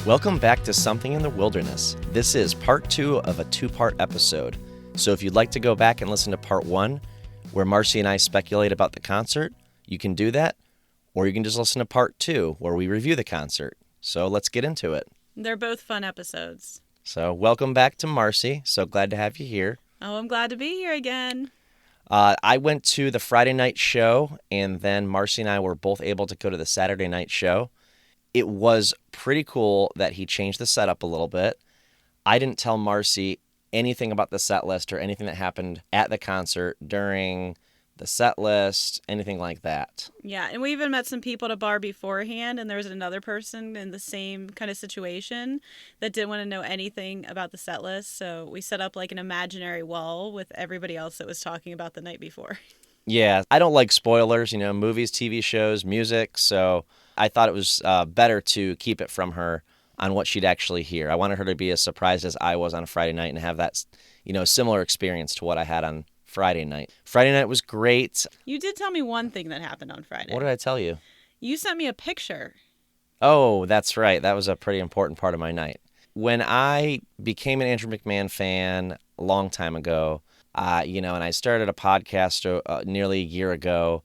Welcome back to Something in the Wilderness. This is part 2 of a 2-part episode. So if you'd like to go back and listen to part 1, where Marcy and I speculate about the concert, you can do that. Or you can just listen to part 2, where we review the concert. So let's get into it. They're both fun episodes. So welcome back to Marcy. So glad to have you here. Oh, I'm glad to be here again. I went to the Friday night show, and then Marcy and I were both able to go to the Saturday night show. It was pretty cool that he changed the setup a little bit. I didn't tell Marcy anything about the set list or anything that happened at the concert during the set list, anything like that. Yeah, and we even met some people at a bar beforehand, and there was another person in the same kind of situation that didn't want to know anything about the set list. So we set up like an imaginary wall with everybody else that was talking about the night before. Yeah, I don't like spoilers, movies, TV shows, music, so I thought it was better to keep it from her on what she'd actually hear. I wanted her to be as surprised as I was on Friday night and have that, similar experience to what I had on Friday night. Friday night was great. You did tell me one thing that happened on Friday. What did I tell you? You sent me a picture. Oh, that's right. That was a pretty important part of my night. When I became an Andrew McMahon fan a long time ago, and I started a podcast nearly a year ago,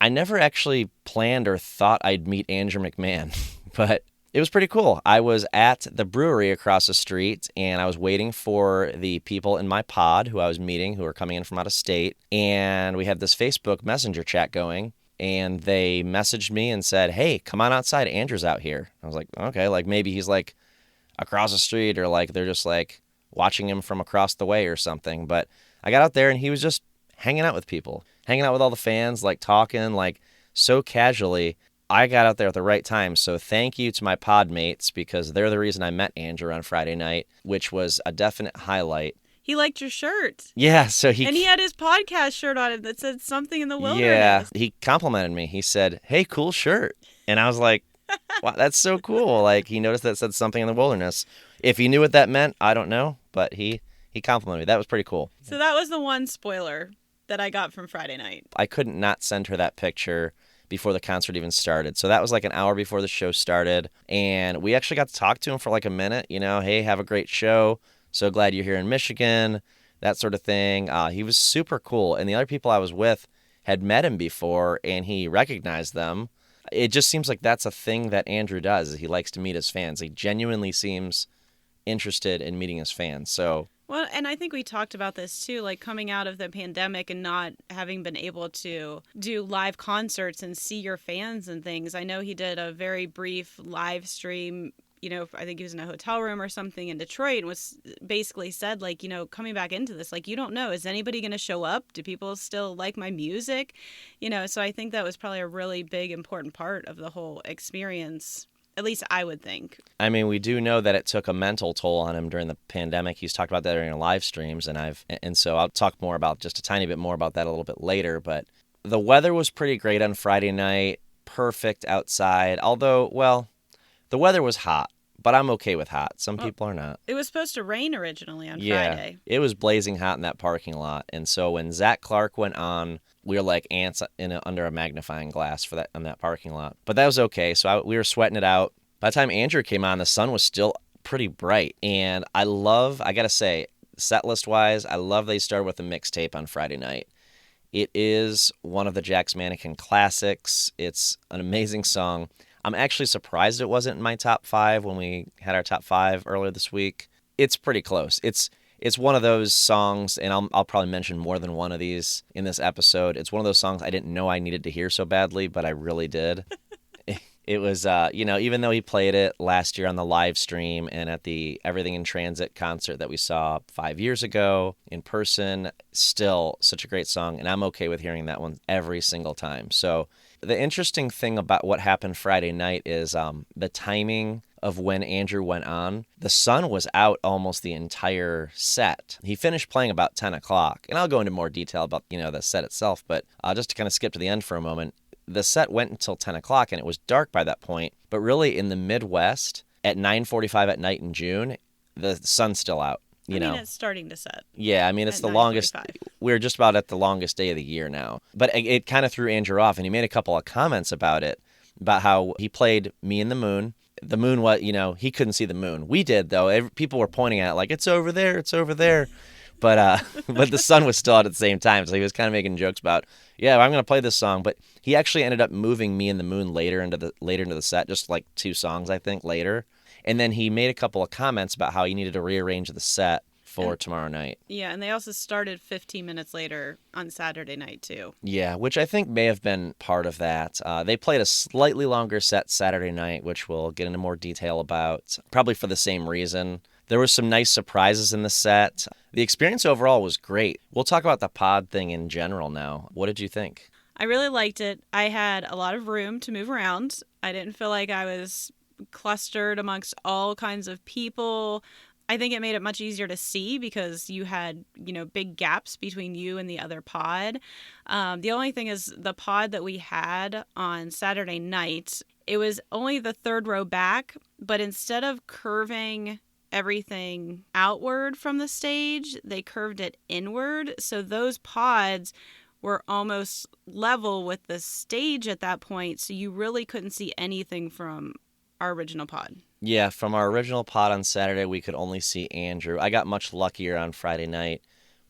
I never actually planned or thought I'd meet Andrew McMahon, but it was pretty cool. I was at the brewery across the street, and I was waiting for the people in my pod who I was meeting who were coming in from out of state, and we had this Facebook Messenger chat going, and they messaged me and said, "Hey, come on outside, Andrew's out here." I was like, okay, like maybe he's like across the street, or like they're just like watching him from across the way or something, but I got out there and he was just hanging out with people, hanging out with all the fans, like talking, like so casually. I got out there at the right time. So thank you to my pod mates, because they're the reason I met Andrew on Friday night, which was a definite highlight. He liked your shirt. Yeah, so And he had his podcast shirt on it that said Something in the Wilderness. Yeah, he complimented me. He said, "Hey, cool shirt." And I was like, wow, that's so cool. Like, he noticed that said Something in the Wilderness. If he knew what that meant, I don't know, but he complimented me. That was pretty cool. So that was the one spoiler that I got from Friday night. I couldn't not send her that picture before the concert even started. So that was like an hour before the show started. And we actually got to talk to him for like a minute, hey, have a great show. So glad you're here in Michigan, that sort of thing. He was super cool. And the other people I was with had met him before, and he recognized them. It just seems like that's a thing that Andrew does. He likes to meet his fans. He genuinely seems interested in meeting his fans. So... Well, and I think we talked about this too, like coming out of the pandemic and not having been able to do live concerts and see your fans and things. I know he did a very brief live stream, I think he was in a hotel room or something in Detroit, and was basically said, like, coming back into this, like, you don't know, is anybody going to show up? Do people still like my music? So I think that was probably a really big, important part of the whole experience. At least I would think. I mean, we do know that it took a mental toll on him during the pandemic. He's talked about that during live streams, and so I'll talk more about just a tiny bit more about that a little bit later. But the weather was pretty great on Friday night, perfect outside. Although, well, the weather was hot, but I'm okay with hot. Some people are not. It was supposed to rain originally on Friday. It was blazing hot in that parking lot, and so when Zach Clark went on, we were like ants under a magnifying glass on that parking lot. But that was okay. So we were sweating it out. By the time Andrew came on, the sun was still pretty bright. And I got to say, set list wise, I love they started with a mixtape on Friday night. It is one of the Jack's Mannequin classics. It's an amazing song. I'm actually surprised it wasn't in my top 5 when we had our top 5 earlier this week. It's pretty close. It's one of those songs, and I'll probably mention more than one of these in this episode. It's one of those songs I didn't know I needed to hear so badly, but I really did. It was, even though he played it last year on the live stream and at the Everything in Transit concert that we saw 5 years ago in person, still such a great song, and I'm okay with hearing that one every single time. So the interesting thing about what happened Friday night is the timing of when Andrew went on. The sun was out almost the entire set. He finished playing about 10 o'clock, and I'll go into more detail about, the set itself, but just to kind of skip to the end for a moment, the set went until 10 o'clock, and it was dark by that point, but really in the Midwest, at 9:45 at night in June, the sun's still out. It's starting to set. Yeah, it's the longest. We're just about at the longest day of the year now. But it kind of threw Andrew off, and he made a couple of comments about it, about how he played Me and the Moon, the moon was, he couldn't see the moon. We did though. People were pointing at it like it's over there, it's over there. But but the sun was still out at the same time, so he was kind of making jokes about, yeah, I'm gonna play this song. But he actually ended up moving Me and the Moon later into the set, just like 2 songs I think later. And then he made a couple of comments about how he needed to rearrange the set for tomorrow night. Yeah, and they also started 15 minutes later on Saturday night, too. Yeah, which I think may have been part of that. They played a slightly longer set Saturday night, which we'll get into more detail about, probably for the same reason. There was some nice surprises in the set. The experience overall was great. We'll talk about the pod thing in general now. What did you think? I really liked it. I had a lot of room to move around. I didn't feel like I was clustered amongst all kinds of people. I think it made it much easier to see because you had, big gaps between you and the other pod. The only thing is the pod that we had on Saturday night, it was only the third row back, but instead of curving everything outward from the stage, they curved it inward. So those pods were almost level with the stage at that point. So you really couldn't see anything from our original pod. Yeah, from our original pod on Saturday, we could only see Andrew. I got much luckier on Friday night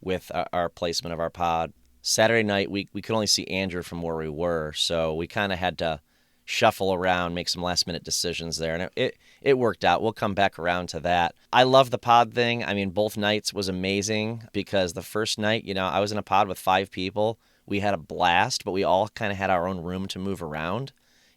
with our placement of our pod. Saturday night, we could only see Andrew from where we were, so we kind of had to shuffle around, make some last-minute decisions there, and it worked out. We'll come back around to that. I love the pod thing. I mean, both nights was amazing because the first night, I was in a pod with 5 people. We had a blast, but we all kind of had our own room to move around,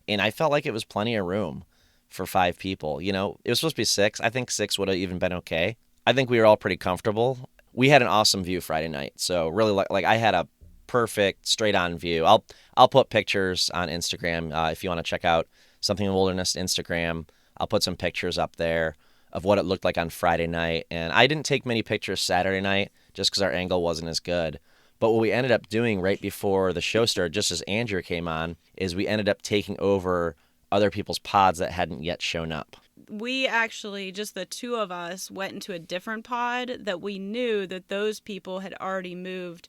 and I felt like it was plenty of room for 5 people. It was supposed to be 6. I think 6 would have even been okay. I think we were all pretty comfortable. We had an awesome view Friday night. So really, like I had a perfect straight-on view. I'll put pictures on Instagram if you want to check out Something in the Wilderness Instagram. I'll put some pictures up there of what it looked like on Friday night. And I didn't take many pictures Saturday night just because our angle wasn't as good. But what we ended up doing right before the show started, just as Andrew came on, is we ended up taking over other people's pods that hadn't yet shown up. We actually, just the 2 of us, went into a different pod that we knew that those people had already moved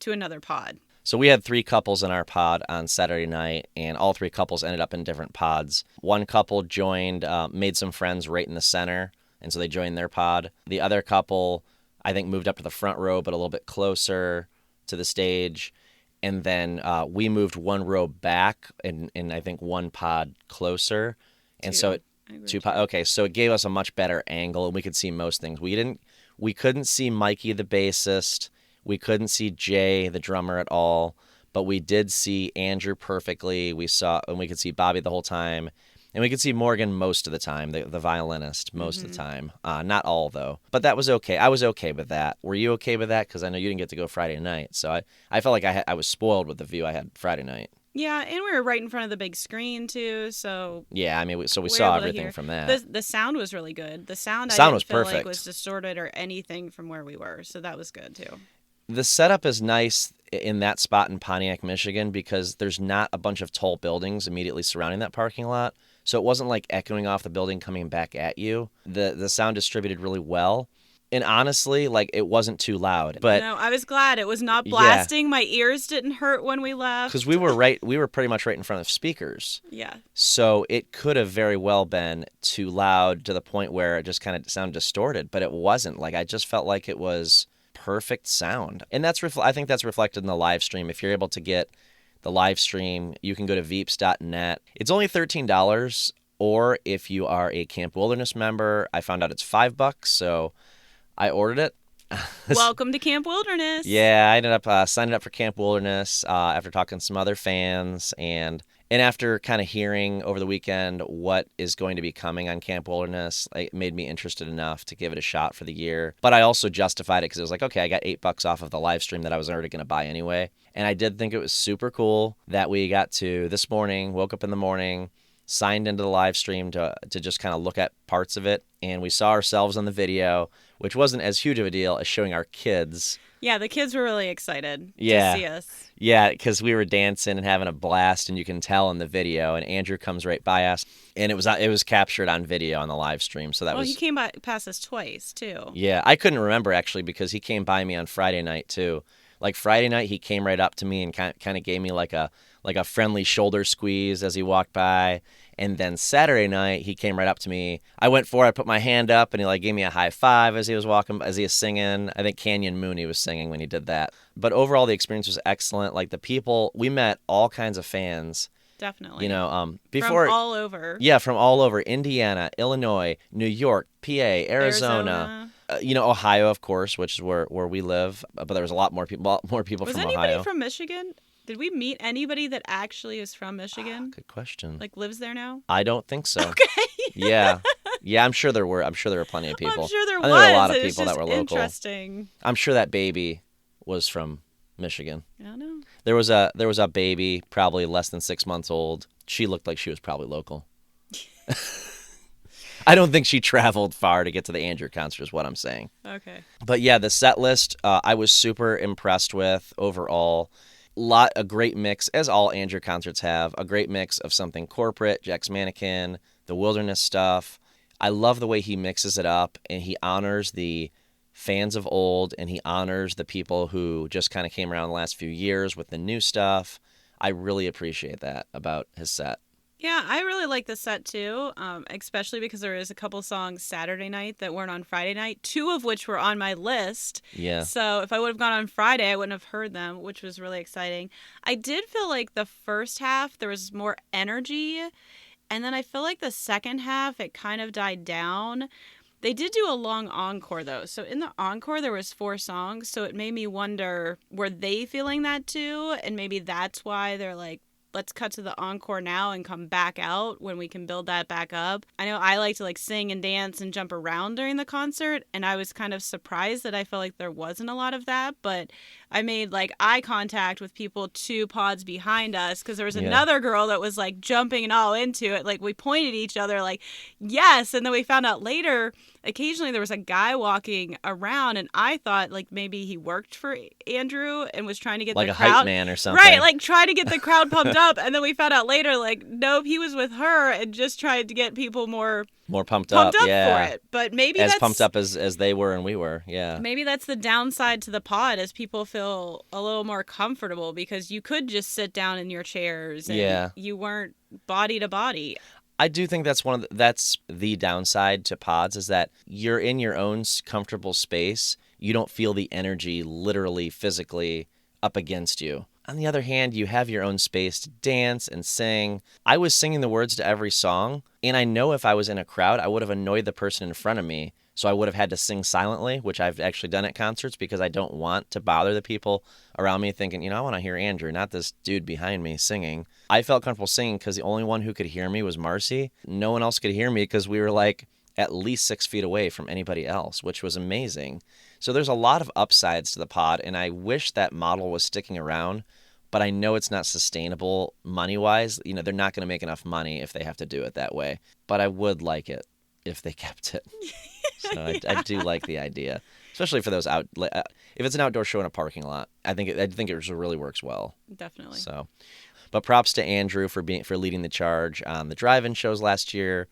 to another pod. So we had 3 couples in our pod on Saturday night, and all 3 couples ended up in different pods. One couple joined, made some friends right in the center, and so they joined their pod. The other couple, I think, moved up to the front row, but a little bit closer to the stage. And then we moved 1 row back and I think 1 pod closer. And 2. so okay, so it gave us a much better angle and we could see most things. We couldn't see Mikey the bassist. We couldn't see Jay the drummer at all, but we did see Andrew perfectly. We could see Bobby the whole time. And we could see Morgan most of the time, the violinist most of the time. Not all, though. But that was okay. I was okay with that. Were you okay with that? Because I know you didn't get to go Friday night. So I felt like I was spoiled with the view I had Friday night. Yeah, and we were right in front of the big screen, too. So yeah, I mean, we saw everything from that. The sound was really good. The sound I didn't was feel perfect. like was distorted or anything from where we were. So that was good, too. The setup is nice in that spot in Pontiac, Michigan, because there's not a bunch of tall buildings immediately surrounding that parking lot. So it wasn't like echoing off the building coming back at you. The sound distributed really well. And honestly, like, it wasn't too loud. But no, I was glad it was not blasting. Yeah. My ears didn't hurt when we left. Because we were pretty much right in front of speakers. Yeah. So it could have very well been too loud to the point where it just kind of sounded distorted. But it wasn't. Like, I just felt like it was perfect sound. And I think that's reflected in the live stream. If you're able to get the live stream, you can go to veeps.net. It's only $13, or if you are a Camp Wilderness member, I found out it's $5, so I ordered it. Welcome to Camp Wilderness. Yeah, I ended up signing up for Camp Wilderness after talking to some other fans, and after kind of hearing over the weekend what is going to be coming on Camp Wilderness, it made me interested enough to give it a shot for the year. But I also justified it because it was like, okay, I got $8 off of the live stream that I was already going to buy anyway. And I did think it was super cool that we got to this morning, woke up in the morning, signed into the live stream to just kind of look at parts of it. And we saw ourselves on the video, which wasn't as huge of a deal as showing our kids. Yeah, the kids were really excited to see us. Yeah, because we were dancing and having a blast, and you can tell in the video. And Andrew comes right by us, and it was captured on video on the live stream. So he came past us twice too. Yeah, I couldn't remember actually because he came by me on Friday night too. Like Friday night, he came right up to me and kind of gave me like a friendly shoulder squeeze as he walked by. And then Saturday night, he came right up to me. I went for it, I put my hand up, and he like gave me a high five as he was as he was singing. I think Canyon Moon he was singing when he did that. But overall, the experience was excellent. Like the people, we met all kinds of fans. Definitely. You know, before from all over. Yeah, from all over Indiana, Illinois, New York, PA, Arizona. Ohio, of course, which is where we live. But there was a lot more people Was from anybody Ohio. from Michigan? Did we meet anybody that actually is from Michigan? Good question. Like lives there now? I don't think so. Okay. Yeah. I'm sure there were. I'm sure there were plenty of people. I'm sure there I was. think there were a lot of It's people that just were local. Interesting. I'm sure that baby was from Michigan. I don't know. There was a baby, probably less than 6 months old. She looked like she was probably local. I don't think she traveled far to get to the Andrew concert is what I'm saying. Okay. But yeah, the set list I was super impressed with overall. A great mix, as all Andrew concerts have, a great mix of something corporate, Jack's Mannequin, the Wilderness stuff. I love the way he mixes it up, and he honors the fans of old, and he honors the people who just kind of came around the last few years with the new stuff. I really appreciate that about his set. Yeah, I really like the set too, especially because there is a couple songs Saturday night that weren't on Friday night, 2 of which were on my list. Yeah. So if I would have gone on Friday, I wouldn't have heard them, which was really exciting. I did feel like the first half, there was more energy. And then I feel like the second half, it kind of died down. They did do a long encore, though. So in the encore, there was 4 songs. So it made me wonder, were they feeling that too? And maybe that's why they're like, let's cut to the encore now and come back out when we can build that back up. I know I like to like sing and dance and jump around during the concert, and I was kind of surprised that I felt like there wasn't a lot of that, but I made like eye contact with people 2 pods behind us because there was another girl that was like jumping and all into it. Like we pointed at each other like, yes. And then we found out later, occasionally there was a guy walking around, and I thought like maybe he worked for Andrew and was trying to get like the a crowd, hype man or something. right? Like trying to get the crowd pumped up, and then we found out later like nope, he was with her and just tried to get people more pumped up yeah. for it. But maybe as that's pumped up as they were and we were. Yeah. Maybe that's the downside to the pod, as people feel a little more comfortable because you could just sit down in your chairs and you weren't body to body. I do think that's that's the downside to pods, is that you're in your own comfortable space. You don't feel the energy literally, physically up against you. On the other hand, you have your own space to dance and sing. I was singing the words to every song, and I know if I was in a crowd, I would have annoyed the person in front of me. So I would have had to sing silently, which I've actually done at concerts because I don't want to bother the people around me thinking, I want to hear Andrew, not this dude behind me singing. I felt comfortable singing because the only one who could hear me was Marcy. No one else could hear me because we were like at least 6 feet away from anybody else, which was amazing. So there's a lot of upsides to the pod, and I wish that model was sticking around, but I know it's not sustainable money-wise. They're not going to make enough money if they have to do it that way, but I would like it if they kept it. So I do like the idea, especially for those if it's an outdoor show in a parking lot. I think it really works well. Definitely. So, but props to Andrew for leading the charge on the drive-in shows last year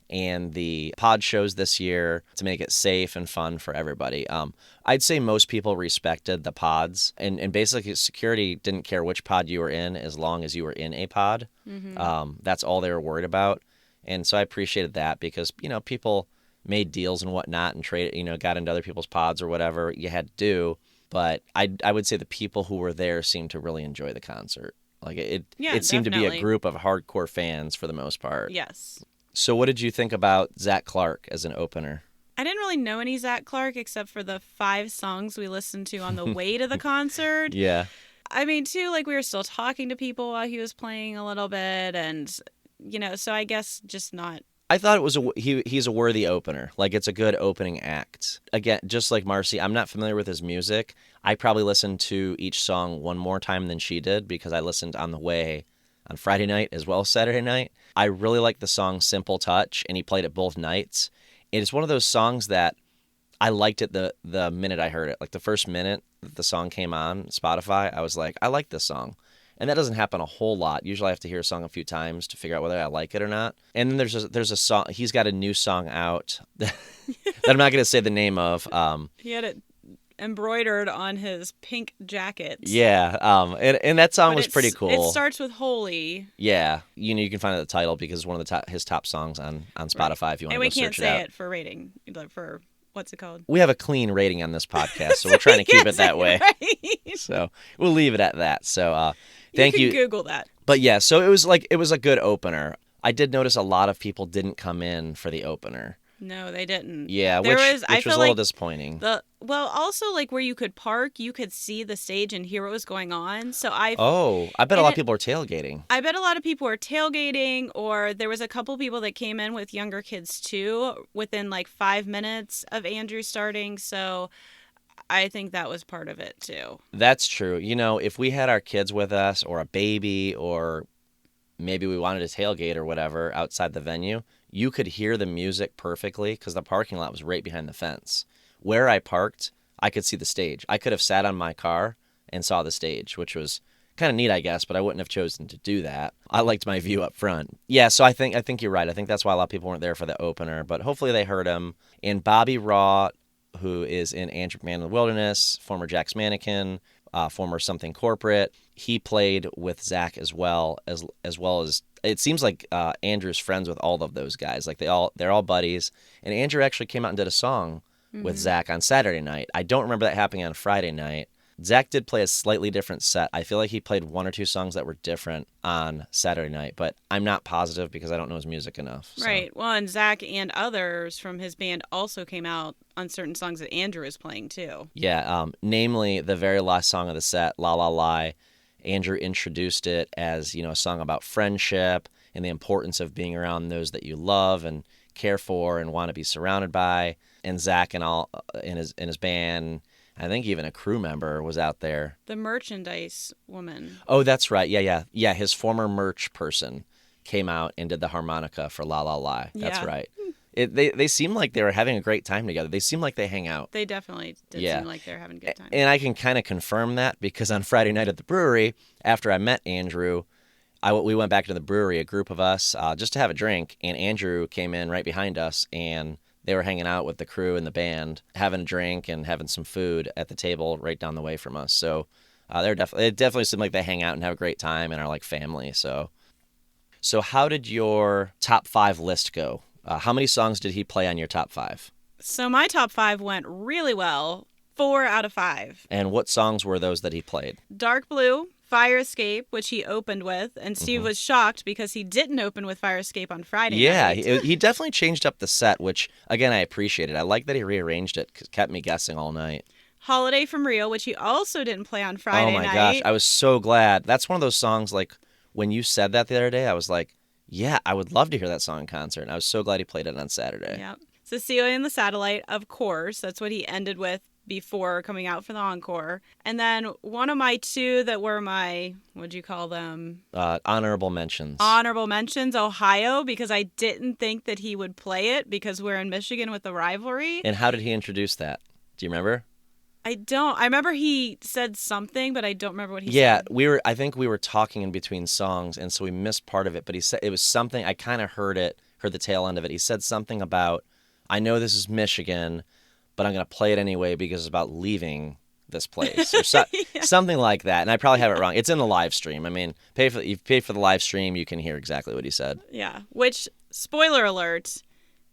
and the pod shows this year to make it safe and fun for everybody. I'd say most people respected the pods, and basically security didn't care which pod you were in as long as you were in a pod. Mm-hmm. That's all they were worried about. And so I appreciated that because, people made deals and whatnot and got into other people's pods or whatever you had to do. But I would say the people who were there seemed to really enjoy the concert. Like it seemed to be a group of hardcore fans for the most part. Yes. So what did you think about Zach Clark as an opener? I didn't really know any Zach Clark except for the 5 songs we listened to on the way to the concert. Yeah. I mean, too, like we were still talking to people while he was playing a little bit, and so I guess just not. I thought it was he's a worthy opener. Like it's a good opening act. Again, just like Marcy, I'm not familiar with his music. I probably listened to each song one more time than she did because I listened on the way on Friday night as well as Saturday night. I really like the song Simple Touch, and he played it both nights. It's one of those songs that I liked it the minute I heard it. Like the first minute that the song came on Spotify, I was like, I like this song. And that doesn't happen a whole lot. Usually I have to hear a song a few times to figure out whether I like it or not. And then there's a song, he's got a new song out that I'm not going to say the name of. He had it embroidered on his pink jacket. Yeah, and that song But was pretty cool. It starts with Holy. Yeah, you can find it the title because it's one of his top songs on Spotify Right. if you want And to we go can't search it say out. it for rating, for what's it called? We have a clean rating on this podcast, so we're trying to keep it that way. Right. So we'll leave it at that. So You thank can you. Google that. But yeah, so it was a good opener. I did notice a lot of people didn't come in for the opener. No, they didn't. Yeah, There which was, I was feel a little like disappointing. Also like where you could park, you could see the stage and hear what was going on. So I bet a lot of people were tailgating. I bet a lot of people were tailgating, or there was a couple people that came in with younger kids too within like 5 minutes of Andrew starting. So I think that was part of it too. That's true. If we had our kids with us or a baby or maybe we wanted to tailgate or whatever outside the venue, you could hear the music perfectly because the parking lot was right behind the fence. Where I parked, I could see the stage. I could have sat on my car and saw the stage, which was kind of neat, I guess, but I wouldn't have chosen to do that. I liked my view up front. Yeah, so I think you're right. I think that's why a lot of people weren't there for the opener, but hopefully they heard him. And Bobby Raw, who is in Andrew Man in the Wilderness, former Jack's Mannequin, former Something Corporate. He played with Zach as well as it seems like Andrew's friends with all of those guys. Like they're all buddies. And Andrew actually came out and did a song with Zach on Saturday night. I don't remember that happening on Friday night. Zach did play a slightly different set. I feel like he played one or two songs that were different on Saturday night, but I'm not positive because I don't know his music enough. So. Right. Well, and Zach and others from his band also came out on certain songs that Andrew is playing too. Yeah, namely the very last song of the set, La La Lie. Andrew introduced it as, a song about friendship and the importance of being around those that you love and care for and want to be surrounded by. And Zach and all in his band, I think even a crew member was out there. The merchandise woman. Oh, that's right. Yeah. His former merch person came out and did the harmonica for La La Lie. That's right. They seem like they were having a great time together. They seem like they hang out. They definitely did seem like they're having a good time. And I can kind of confirm that because on Friday night at the brewery, after I met Andrew, we went back to the brewery, a group of us, just to have a drink. And Andrew came in right behind us, and they were hanging out with the crew and the band, having a drink and having some food at the table right down the way from us. So it definitely seemed like they hang out and have a great time and are like family. So how did your top 5 list go? How many songs did he play on your top 5? So my top 5 went really well. 4 out of 5. And what songs were those that he played? Dark Blue, Fire Escape, which he opened with, and Steve was shocked because he didn't open with Fire Escape on Friday night. He definitely changed up the set, which, again, I appreciated. I like that he rearranged it because it kept me guessing all night. Holiday from Rio, which he also didn't play on Friday night. Oh my gosh, I was so glad. That's one of those songs, like, when you said that the other day, I was like, yeah, I would love to hear that song in concert. And I was so glad he played it on Saturday. Yep. Cecilia and the Satellite, of course. That's what he ended with before coming out for the encore. And then one of my 2 that were my, what'd you call them? Honorable mentions. Honorable mentions, Ohio, because I didn't think that he would play it because we're in Michigan with the rivalry. And how did he introduce that? Do you remember? I don't. I remember he said something, but I don't remember what he said. Yeah, I think we were talking in between songs, and so we missed part of it. But he said it was something. I kind of heard the tail end of it. He said something about, I know this is Michigan, but I'm going to play it anyway because it's about leaving this place or something like that. And I probably have it wrong. It's in the live stream. I mean, you pay for the live stream, you can hear exactly what he said. Yeah. Which, spoiler alert,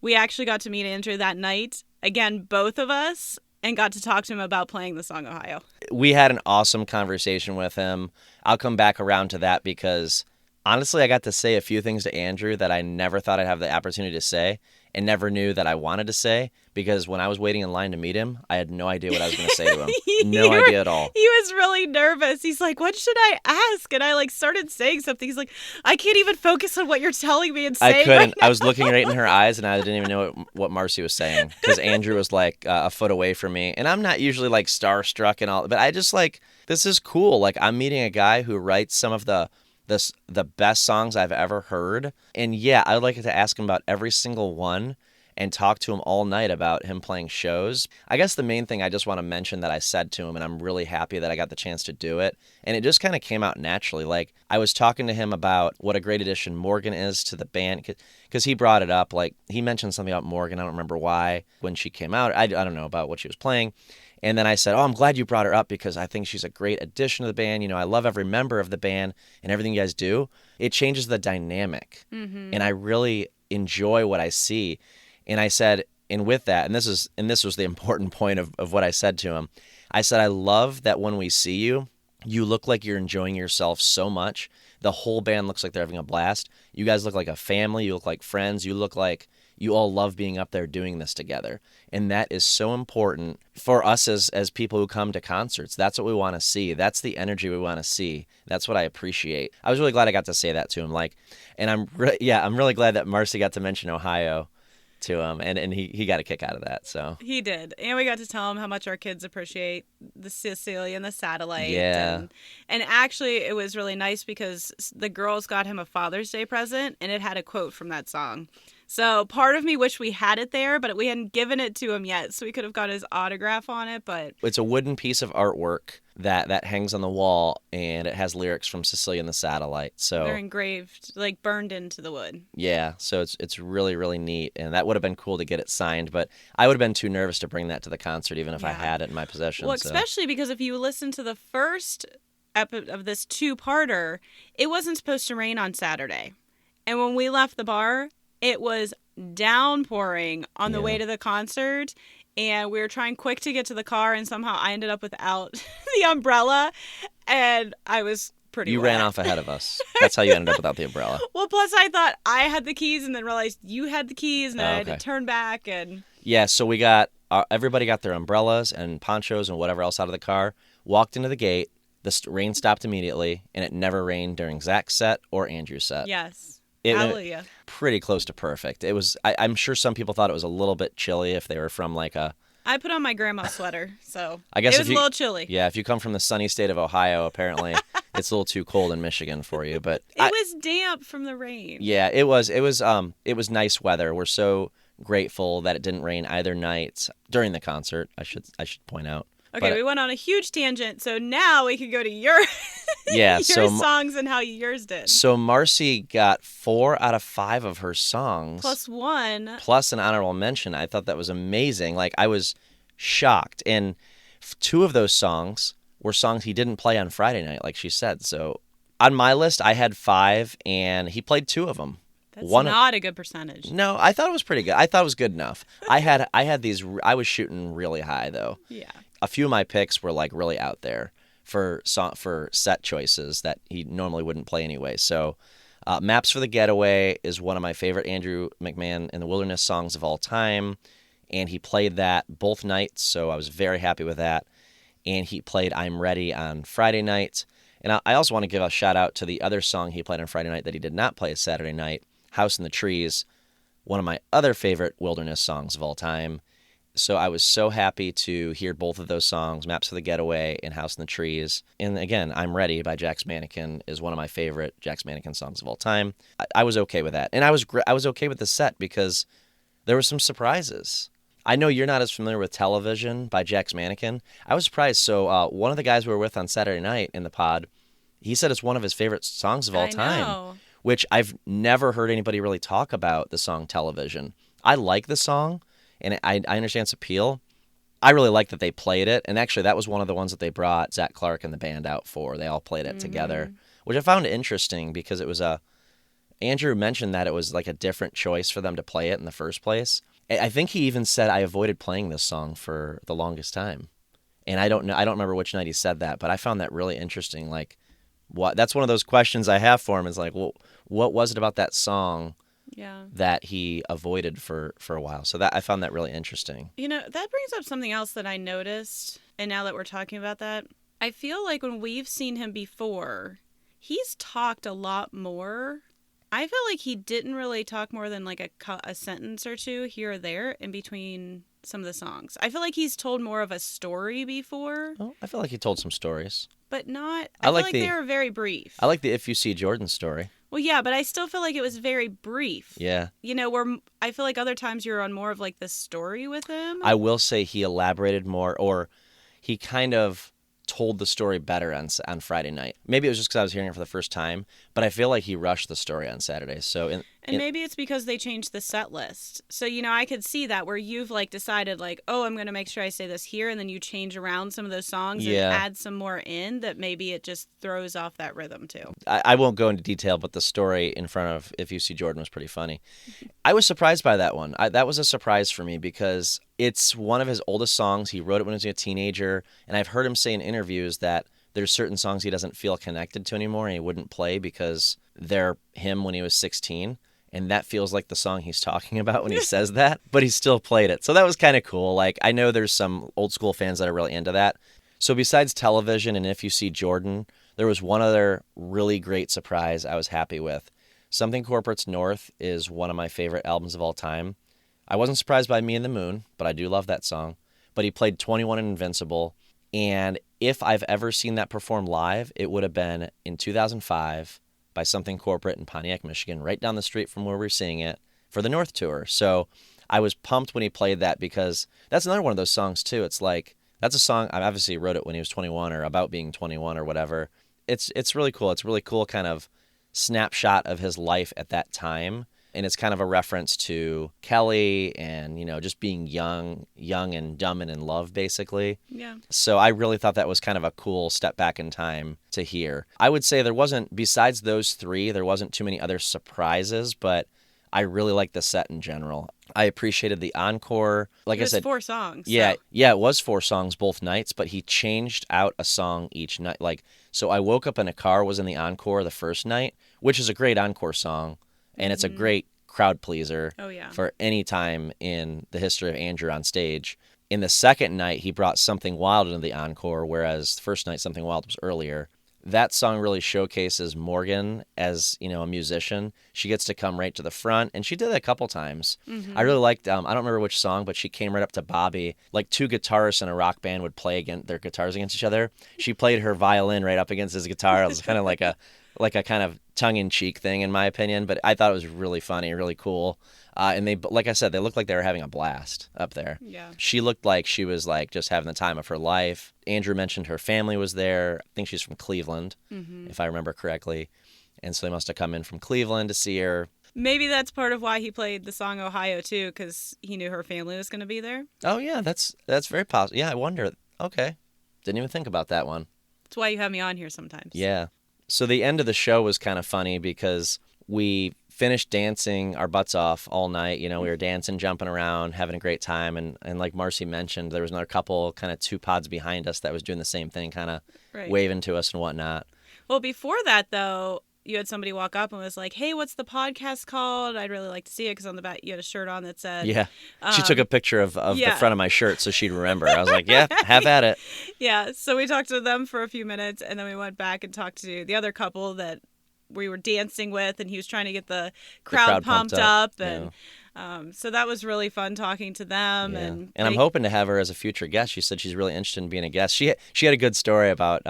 we actually got to meet Andrew that night. Again, both of us. And got to talk to him about playing the song Ohio. We had an awesome conversation with him. I'll come back around to that because, honestly, I got to say a few things to Andrew that I never thought I'd have the opportunity to say and never knew that I wanted to say because when I was waiting in line to meet him, I had no idea what I was going to say to him. No idea at all. He was really nervous. He's like, what should I ask? And I started saying something. He's like, I can't even focus on what you're telling me and saying. I couldn't. Right now. I was looking right in her eyes and I didn't even know what Marcy was saying because Andrew was like a foot away from me. And I'm not usually like starstruck and all, but I just this is cool. Like I'm meeting a guy who writes some of the best songs I've ever heard. And yeah, I would like to ask him about every single one and talk to him all night about him playing shows. I guess the main thing I just want to mention that I said to him, and I'm really happy that I got the chance to do it, and it just kind of came out naturally. Like, I was talking to him about what a great addition Morgan is to the band, because he brought it up. Like, he mentioned something about Morgan. I don't remember why when she came out. I don't know about what she was playing. And then I said, "Oh, I'm glad you brought her up because I think she's a great addition to the band. I love every member of the band and everything you guys do. It changes the dynamic. And I really enjoy what I see." And I said, and with that, and this was the important point of what I said to him. I said, "I love that when we see you, you look like you're enjoying yourself so much. The whole band looks like they're having a blast. You guys look like a family. You look like friends. You look like you all love being up there doing this together." And that is so important for us as people who come to concerts. That's what we want to see. That's the energy we want to see. That's what I appreciate. I was really glad I got to say that to him. And I'm really glad that Marcy got to mention Ohio to him, and he got a kick out of that. So He did. And we got to tell him how much our kids appreciate the Sicily and the Satellite. Yeah. And actually, it was really nice because the girls got him a Father's Day present, and it had a quote from that song. So part of me wished we had it there, but we hadn't given it to him yet, so we could have got his autograph on it. But it's a wooden piece of artwork that hangs on the wall, and it has lyrics from Sicily and the Satellite. So they're engraved, like burned into the wood. Yeah, so it's really, really neat, and that would have been cool to get it signed, but I would have been too nervous to bring that to the concert even if I had it in my possession. Well, so. especially because if you listen to the first episode of this two-parter, it wasn't supposed to rain on Saturday. And when we left the bar, it was downpouring on the way to the concert, and we were trying quick to get to the car, and somehow I ended up without the umbrella, and I was pretty You wet. ran off ahead of us. That's how you ended up without the umbrella. Well, plus I thought I had the keys and then realized you had the keys, and then I had to turn back. And Yeah, so we got, everybody got their umbrellas and ponchos and whatever else out of the car, walked into the gate, the rain stopped immediately, and it never rained during Zach's set or Andrew's set. yes. Hallelujah. Pretty close to perfect. It was. I'm sure some people thought it was a little bit chilly if they were from like a. I put on my grandma's sweater, so I guess it was a little chilly. Yeah, if you come from the sunny state of Ohio, apparently it's a little too cold in Michigan for you. But it was damp from the rain. Yeah, it was. It was nice weather. We're so grateful that it didn't rain either night during the concert. I should point out. Okay, we went on a huge tangent, so now we can go to your songs and how yours did. So Marcy got 4 out of 5 of her songs. Plus 1. Plus an honorable mention. I thought that was amazing. Like, I was shocked. And 2 of those songs were songs he didn't play on Friday night, like she said. So on my list, I had 5, and he played 2 of them. That's not a good percentage. No, I thought it was pretty good. I thought it was good enough. I had these. I was shooting really high though. Yeah. A few of my picks were like really out there for set choices that he normally wouldn't play anyway. So, "Maps for the Getaway" is one of my favorite Andrew McMahon in the Wilderness songs of all time, and he played that both nights. So I was very happy with that. And he played "I'm Ready" on Friday night. And I also want to give a shout out to the other song he played on Friday night that he did not play Saturday night, "House in the Trees," one of my other favorite Wilderness songs of all time. So I was so happy to hear both of those songs, "Maps for the Getaway" and "House in the Trees." And again, "I'm Ready" by Jack's Mannequin is one of my favorite Jack's Mannequin songs of all time. I was okay with that. And I was okay with the set because there were some surprises. I know you're not as familiar with "Television" by Jack's Mannequin. I was surprised. So one of the guys we were with on Saturday night in the pod, he said it's one of his favorite songs of all time. Know. Which I've never heard anybody really talk about the song "Television." I like the song, and I understand its appeal. I really like that they played it, and actually that was one of the ones that they brought Zach Clark and the band out for. They all played it together, which I found interesting because it was Andrew mentioned that it was like a different choice for them to play it in the first place. I think he even said, "I avoided playing this song for the longest time," and I don't remember which night he said that, but I found that really interesting. Like, that's one of those questions I have for him is like, well, what was it about that song that he avoided for a while? So that I found that really interesting. That brings up something else that I noticed, and now that we're talking about that, I feel like when we've seen him before, he's talked a lot more. I feel like he didn't really talk more than like a sentence or two here or there in between some of the songs. I feel like he's told more of a story before. Well, I feel like he told some stories. But not... I feel like they were very brief. I like the "If You See Jordan" story. Well, yeah, but I still feel like it was very brief. Yeah. Where I feel like other times you're on more of like the story with him. I will say he elaborated more, or he kind of told the story better on Friday night. Maybe it was just because I was hearing it for the first time, but I feel like he rushed the story on Saturday. So And maybe it's because they changed the set list. So, I could see that where you've like decided like, oh, I'm going to make sure I say this here. And then you change around some of those songs and Yeah. add some more in that maybe it just throws off that rhythm too. I won't go into detail, but the story in front of If You See Jordan was pretty funny. I was surprised by that one. That was a surprise for me because it's one of his oldest songs. He wrote it when he was a teenager. And I've heard him say in interviews that there's certain songs he doesn't feel connected to anymore and he wouldn't play because they're him when he was 16. And that feels like the song he's talking about when he says that, but he still played it. So that was kind of cool. Like, I know there's some old school fans that are really into that. So besides Television and If You See Jordan, there was one other really great surprise I was happy with. Something Corporate's North is one of my favorite albums of all time. I wasn't surprised by Me and the Moon, but I do love that song. But he played 21 and Invincible. And if I've ever seen that perform live, it would have been in 2005 by Something Corporate in Pontiac, Michigan, right down the street from where we're seeing it for the North Tour. So I was pumped when he played that because that's another one of those songs too. It's like, that's a song, I obviously wrote it when he was 21 or about being 21 or whatever. It's really cool. It's a really cool kind of snapshot of his life at that time. And it's kind of a reference to Kelly and, just being young and dumb and in love, basically. Yeah. So I really thought that was kind of a cool step back in time to hear. I would say besides those three, there wasn't too many other surprises, but I really liked the set in general. I appreciated the encore. Like I said, 4 songs. Yeah, so. yeah, it was 4 songs both nights, but he changed out a song each night. So I Woke Up in a Car was in the encore the first night, which is a great encore song. And it's a great crowd pleaser for any time in the history of Andrew on stage. In the second night, he brought Something Wild into the encore, whereas the first night, Something Wild was earlier. That song really showcases Morgan as, a musician. She gets to come right to the front, and she did it a couple times. Mm-hmm. I really liked, I don't remember which song, but she came right up to Bobby. Like 2 guitarists in a rock band would play their guitars against each other. She played her violin right up against his guitar. It was kind of like a kind of tongue-in-cheek thing, in my opinion, but I thought it was really funny, really cool. And they, like I said, they looked like they were having a blast up there. Yeah. She looked like she was like just having the time of her life. Andrew mentioned her family was there. I think she's from Cleveland, if I remember correctly. And so they must have come in from Cleveland to see her. Maybe that's part of why he played the song Ohio, too, because he knew her family was going to be there. Oh, yeah, that's very possible. Yeah, I wonder. Okay. Didn't even think about that one. That's why you have me on here sometimes. Yeah. So the end of the show was kind of funny because we finished dancing our butts off all night. We were dancing, jumping around, having a great time. And like Marcy mentioned, there was another couple kind of 2 pods behind us that was doing the same thing, kind of waving to us and whatnot. Well, before that, though, you had somebody walk up and was like, hey, what's the podcast called? I'd really like to see it because on the back you had a shirt on that said... Yeah. She took a picture of the front of my shirt so she'd remember. I was like, yeah, have at it. Yeah. So we talked to them for a few minutes and then we went back and talked to the other couple that we were dancing with and he was trying to get the crowd pumped up. And so that was really fun talking to them. Yeah. And I'm hoping to have her as a future guest. She said she's really interested in being a guest. She had a good story about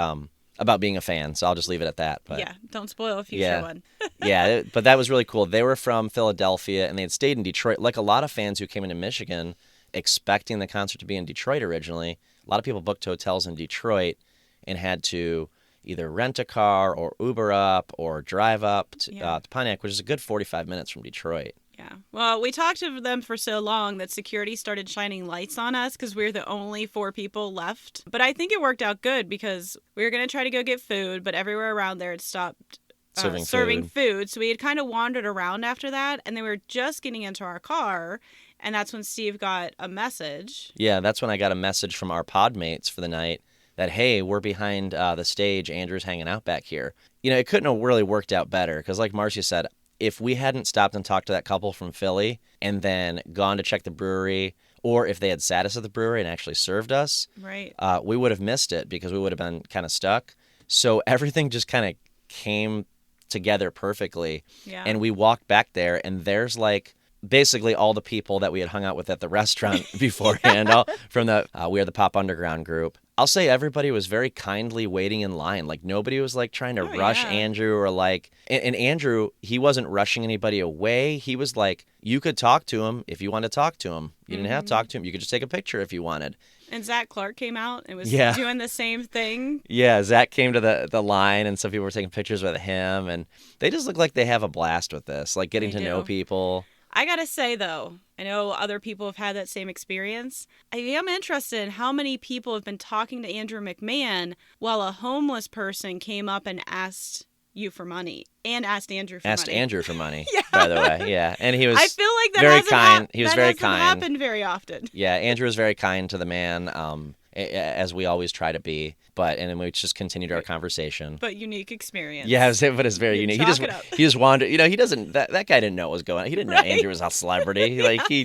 being a fan, so I'll just leave it at that. But yeah, don't spoil a future one. Yeah, but that was really cool. They were from Philadelphia, and they had stayed in Detroit. Like a lot of fans who came into Michigan expecting the concert to be in Detroit originally, a lot of people booked hotels in Detroit and had to either rent a car or Uber up or drive up to Pontiac, which is a good 45 minutes from Detroit. Yeah. Well, we talked to them for so long that security started shining lights on us because we were the only 4 people left. But I think it worked out good because we were going to try to go get food, but everywhere around there it stopped serving food. So we had kind of wandered around after that, and then we were just getting into our car, and that's when Steve got a message. Yeah, that's when I got a message from our pod mates for the night that, hey, we're behind the stage. Andrew's hanging out back here. It couldn't have really worked out better because like Marcia said, if we hadn't stopped and talked to that couple from Philly and then gone to check the brewery, or if they had sat us at the brewery and actually served us, right, we would have missed it because we would have been kind of stuck. So everything just kind of came together perfectly. Yeah. And we walked back there, and there's like basically all the people that we had hung out with at the restaurant beforehand, all from we are the Pop Underground group. I'll say everybody was very kindly waiting in line. Like nobody was like trying to Oh, rush yeah. Andrew or like, and Andrew, he wasn't rushing anybody away. He was like, you could talk to him if you wanted to talk to him. You didn't have to talk to him. You could just take a picture if you wanted. And Zach Clark came out and was Yeah. doing the same thing. Yeah, Zach came to the line, and some people were taking pictures with him, and they just look like they have a blast with this, like getting They to know do. people. I gotta say, though, I know other people have had that same experience. I am interested in how many people have been talking to Andrew McMahon while a homeless person came up and asked you for money and asked Andrew for Asked money. Andrew for money, Yeah. by the way. Yeah, and he was I feel like that very hasn't kind. He was that very hasn't kind. happened very often. Yeah, Andrew was very kind to the man, as we always try to be. And then we just continued our conversation. But unique experience. Yeah, but it's very You unique. chalk it up. He just wandered. He doesn't. That guy didn't know what was going on. He didn't know Right. Andrew was a celebrity. Like Some he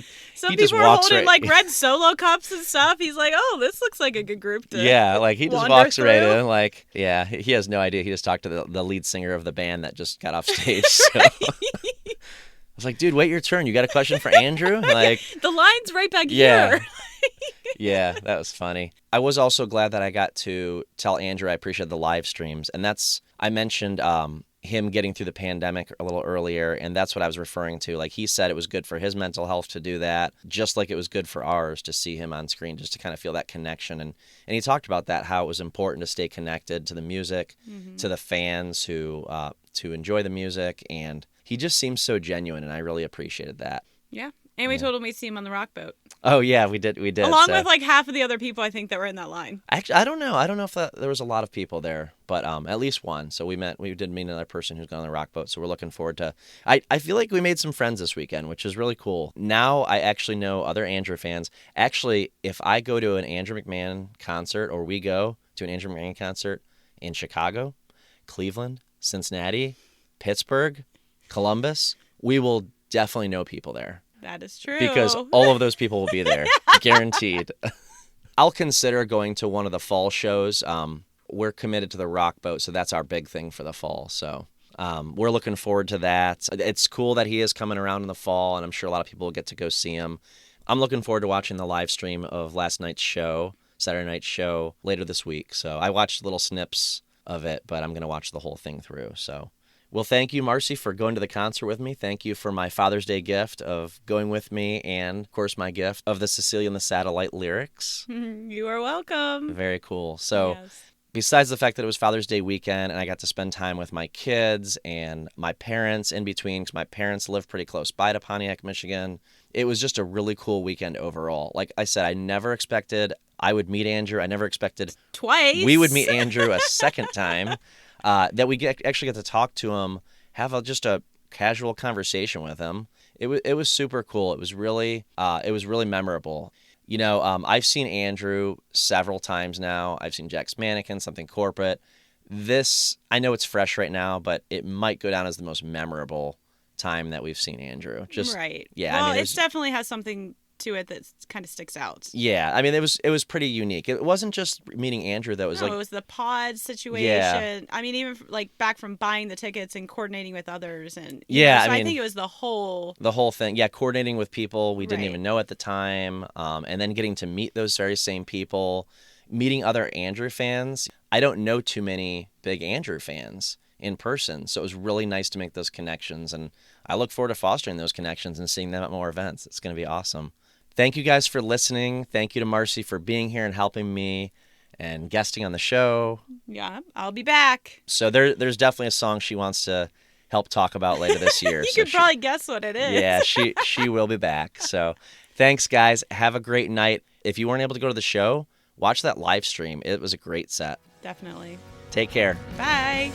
just people are walks holding right. like red Solo cups and stuff. He's like, "Oh, this looks like a good group to." Yeah, like he just wander walks right through. in. Like, yeah, he has no idea. He just talked to the lead singer of the band that just got off stage. So. I was like, dude, wait your turn. You got a question for Andrew? Like, The line's right back yeah. here. Yeah, that was funny. I was also glad that I got to tell Andrew I appreciate the live streams. And I mentioned him getting through the pandemic a little earlier, and that's what I was referring to. Like he said it was good for his mental health to do that, just like it was good for ours to see him on screen, just to kind of feel that connection. And he talked about that, how it was important to stay connected to the music, to the fans who to enjoy the music. And he just seems so genuine, and I really appreciated that. Yeah. And we told him we'd see him on the rock boat. Oh, yeah, we did. Along with like half of the other people I think that were in that line. Actually, I don't know. I don't know if there was a lot of people there, but at least one. So we did meet another person who's gone on the rock boat. So we're looking forward to. I feel like we made some friends this weekend, which is really cool. Now I actually know other Andrew fans. Actually, if I go to an Andrew McMahon concert, or we go to an Andrew McMahon concert in Chicago, Cleveland, Cincinnati, Pittsburgh, Columbus, we will definitely know people there. That is true. Because all of those people will be there, guaranteed. I'll consider going to one of the fall shows. We're committed to the rock boat, so that's our big thing for the fall. So we're looking forward to that. It's cool that he is coming around in the fall, and I'm sure a lot of people will get to go see him. I'm looking forward to watching the live stream of last night's show, Saturday night's show, later this week. So I watched little snips of it, but I'm going to watch the whole thing through. So. Well, thank you, Marcy, for going to the concert with me. Thank you for my Father's Day gift of going with me, and, of course, my gift of the Cecilia and the Satellite lyrics. You are welcome. Very cool. So, Yes. Besides the fact that it was Father's Day weekend and I got to spend time with my kids and my parents in between, because my parents live pretty close by to Pontiac, Michigan, it was just a really cool weekend overall. Like I said, I never expected I would meet Andrew. I never expected Twice. we would meet Andrew a second time. That we actually get to talk to him, have just a casual conversation with him. It was super cool. It was really memorable. I've seen Andrew several times now. I've seen Jack's Mannequin, Something Corporate. This, I know it's fresh right now, but it might go down as the most memorable time that we've seen Andrew. Just right. Yeah. Well, I mean, it definitely has something to it that kind of sticks out. Yeah, I mean it was pretty unique. It wasn't just meeting Andrew though. It was the pod situation. Yeah. I mean, even like back from buying the tickets and coordinating with others, and Yeah, so I I mean, think it was the whole thing. Yeah, coordinating with people we didn't Right. even know at the time, and then getting to meet those very same people, meeting other Andrew fans. I don't know too many big Andrew fans in person, so it was really nice to make those connections, and I look forward to fostering those connections and seeing them at more events. It's going to be awesome. Thank you guys for listening. Thank you to Marcy for being here and helping me and guesting on the show. Yeah, I'll be back. So there's definitely a song she wants to help talk about later this year. You So could probably guess what it is. Yeah, she will be back. So thanks, guys. Have a great night. If you weren't able to go to the show, watch that live stream. It was a great set. Definitely. Take care. Bye.